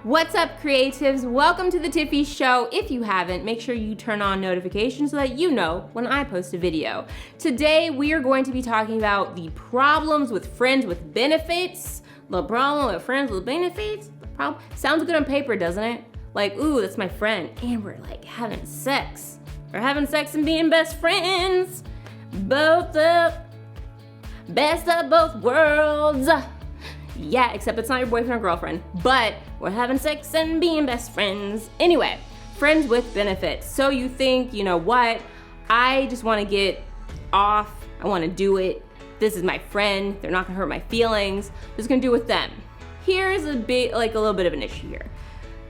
What's up, creatives? Welcome to the Tiffy Show. If you haven't, make sure you turn on notifications so that you know when I post a video. Today, we are going to be talking about the problems with friends with benefits. The problem with friends with benefits? The problem sounds good on paper, doesn't it? Like, ooh, that's my friend, and we're like having sex. We're having sex and being best friends. Both up, best of both worlds. Yeah, except it's not your boyfriend or girlfriend, but we're having sex and being best friends. Anyway, friends with benefits. So you think, you know what? I just want to get off. I want to do it. This is my friend. They're not gonna hurt my feelings. I'm just gonna do it with them. Here's a little bit of an issue here.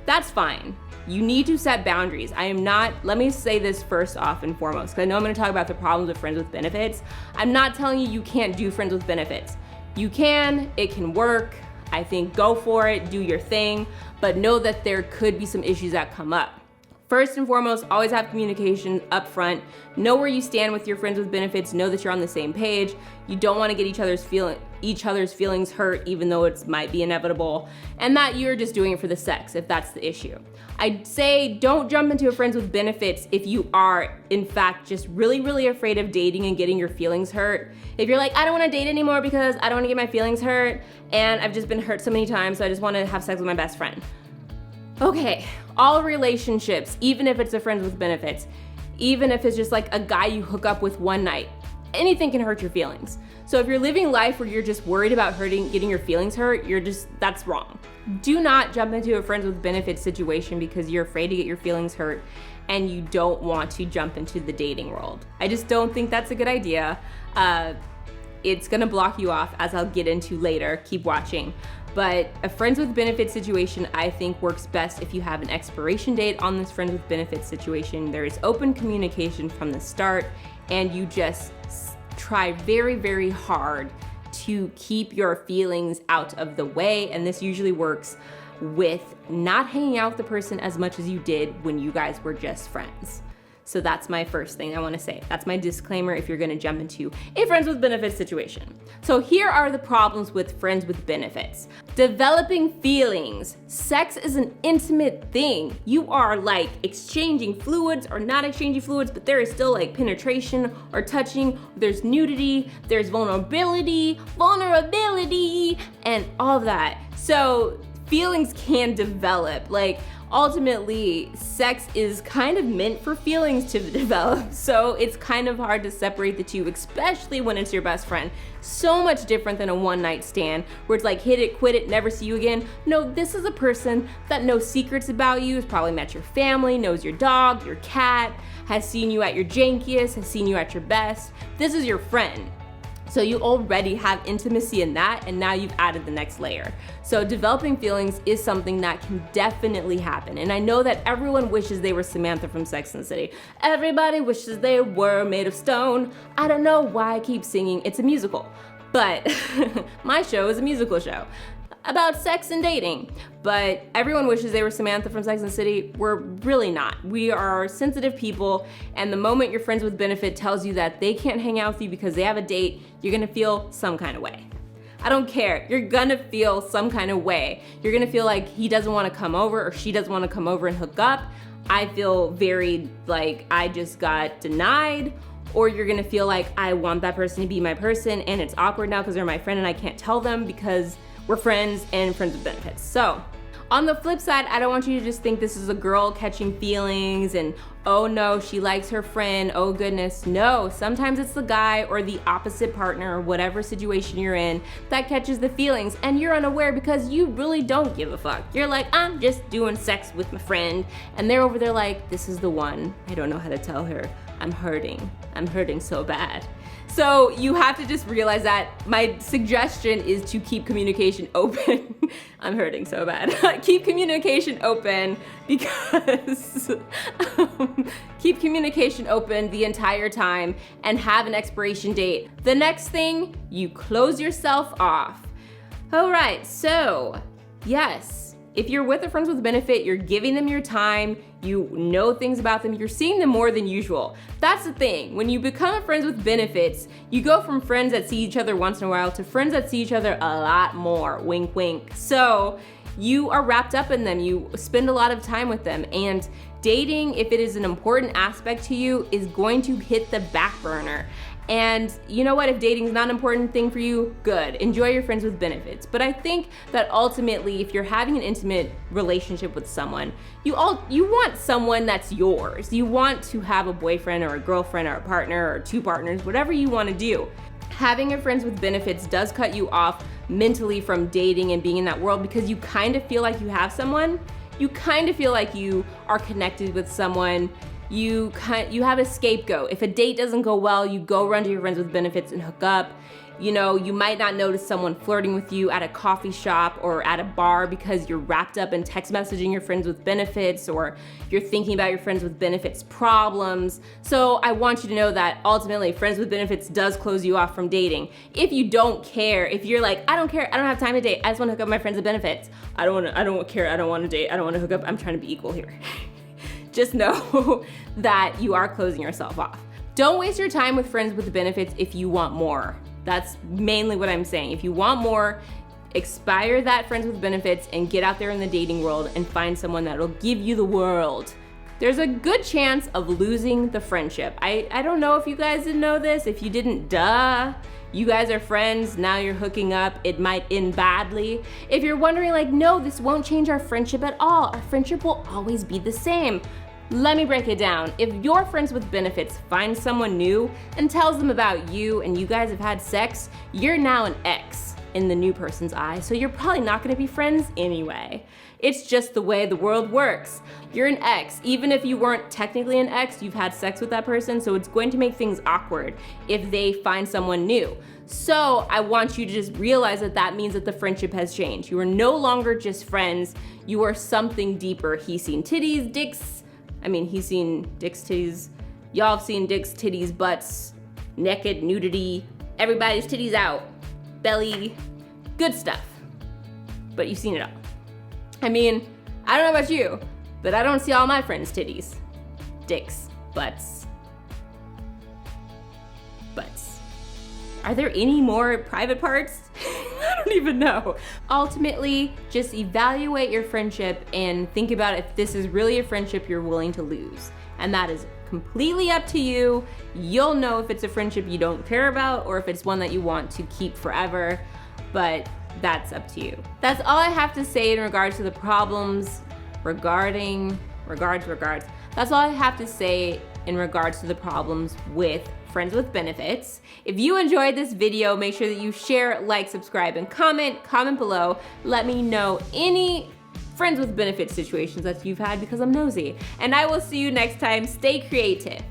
That's fine. You need to set boundaries. Let me say this first off and foremost, because I know I'm gonna talk about the problems with friends with benefits. I'm not telling you you can't do friends with benefits. You can, it can work. I think go for it, do your thing, but know that there could be some issues that come up. First and foremost, always have communication up front. Know where you stand with your friends with benefits. Know that you're on the same page. You don't want to get each other's feelings hurt, even though it might be inevitable, and that you're just doing it for the sex, if that's the issue. I'd say don't jump into a friends with benefits if you are, in fact, just really, really afraid of dating and getting your feelings hurt. If you're like, I don't want to date anymore because I don't want to get my feelings hurt, and I've just been hurt so many times, so I just want to have sex with my best friend. Okay, all relationships, even if it's a friends with benefits, even if it's just like a guy you hook up with one night, anything can hurt your feelings. So if you're living life where you're just worried about getting your feelings hurt, that's wrong. Do not jump into a friends with benefits situation because you're afraid to get your feelings hurt and you don't want to jump into the dating world. I just don't think that's a good idea. It's gonna block you off, as I'll get into later. Keep watching. But a friends with benefits situation, I think, works best if you have an expiration date on this friends with benefits situation. There is open communication from the start, and you just try very, very hard to keep your feelings out of the way. And this usually works with not hanging out with the person as much as you did when you guys were just friends. So that's my first thing I want to say. That's my disclaimer if you're going to jump into a friends with benefits situation. So here are the problems with friends with benefits. Developing feelings. Sex is an intimate thing. You are like exchanging fluids or not exchanging fluids, but there is still like penetration or touching. There's nudity, there's vulnerability, and all of that. So feelings can develop. Ultimately, sex is kind of meant for feelings to develop, so it's kind of hard to separate the two, especially when it's your best friend. So much different than a one-night stand, where it's like hit it, quit it, never see you again. No, this is a person that knows secrets about you, has probably met your family, knows your dog, your cat, has seen you at your jankiest, has seen you at your best. This is your friend. So you already have intimacy in that, and now you've added the next layer. So developing feelings is something that can definitely happen. And I know that everyone wishes they were Samantha from Sex and the City. Everybody wishes they were made of stone. I don't know why I keep singing. It's a musical, but my show is a musical show about sex and dating. But everyone wishes they were Samantha from Sex and the City. We're really not. We are sensitive people, and the moment your friends with benefit tells you that they can't hang out with you because they have a date, you're gonna feel some kind of way. I don't care. You're gonna feel some kind of way. You're gonna feel like he doesn't wanna come over or she doesn't wanna come over and hook up. I feel very like I just got denied. Or you're gonna feel like I want that person to be my person and it's awkward now because they're my friend and I can't tell them because we're friends and friends with benefits. So on the flip side, I don't want you to just think this is a girl catching feelings and, oh no, she likes her friend, oh goodness. No, sometimes it's the guy or the opposite partner or whatever situation you're in that catches the feelings, and you're unaware because you really don't give a fuck. You're like, I'm just doing sex with my friend, and they're over there like, this is the one. I don't know how to tell her. I'm hurting so bad. So you have to just realize that my suggestion is to keep communication open. I'm hurting so bad. Keep communication open because keep communication open the entire time and have an expiration date. The next thing, you close yourself off. All right, so yes, if you're with a friends with benefit, you're giving them your time, you know things about them, you're seeing them more than usual. That's the thing. When you become a friends with benefits, you go from friends that see each other once in a while to friends that see each other a lot more. Wink, wink. So you are wrapped up in them. You spend a lot of time with them. And dating, if it is an important aspect to you, is going to hit the back burner. And you know what, if dating is not an important thing for you, good, enjoy your friends with benefits. But I think that ultimately, if you're having an intimate relationship with someone, you want someone that's yours. You want to have a boyfriend or a girlfriend or a partner or two partners, whatever you want to do. Having a friends with benefits does cut you off mentally from dating and being in that world, because you kind of feel like you have someone. You kind of feel like you are connected with someone. You have a scapegoat. If a date doesn't go well, you go run to your friends with benefits and hook up. You know, you might not notice someone flirting with you at a coffee shop or at a bar because you're wrapped up in text messaging your friends with benefits, or you're thinking about your friends with benefits problems. So I want you to know that ultimately friends with benefits does close you off from dating. If you don't care, if you're like, I don't care, I don't have time to date, I just want to hook up with my friends with benefits. I don't care, I don't want to date, I don't want to hook up, I'm trying to be equal here. Just know that you are closing yourself off. Don't waste your time with friends with benefits if you want more. That's mainly what I'm saying. If you want more, expire that friends with benefits and get out there in the dating world and find someone that'll give you the world. There's a good chance of losing the friendship. I don't know if you guys didn't know this. If you didn't, duh. You guys are friends, now you're hooking up, it might end badly. If you're wondering like, no, this won't change our friendship at all. Our friendship will always be the same. Let me break it down. If your friends with benefits find someone new and tells them about you and you guys have had sex, you're now an ex in the new person's eyes, so you're probably not gonna be friends anyway. It's just the way the world works. You're an ex. Even if you weren't technically an ex, you've had sex with that person, so it's going to make things awkward if they find someone new. So I want you to just realize that that means that the friendship has changed. You are no longer just friends, you are something deeper. He's seen titties, dicks, he's seen dicks, titties, y'all have seen dicks, titties, butts, naked, nudity, everybody's titties out, belly, good stuff. But you've seen it all. I don't know about you, but I don't see all my friends' titties, dicks, butts. Are there any more private parts? I don't even know. Ultimately, just evaluate your friendship and think about if this is really a friendship you're willing to lose. And that is completely up to you. You'll know if it's a friendship you don't care about or if it's one that you want to keep forever, but that's up to you. That's all I have to say in regards to the problems That's all I have to say in regards to the problems with friends with benefits. If you enjoyed this video, make sure that you share, like, subscribe, and comment below. Let me know any friends with benefits situations that you've had because I'm nosy. And I will see you next time. Stay creative.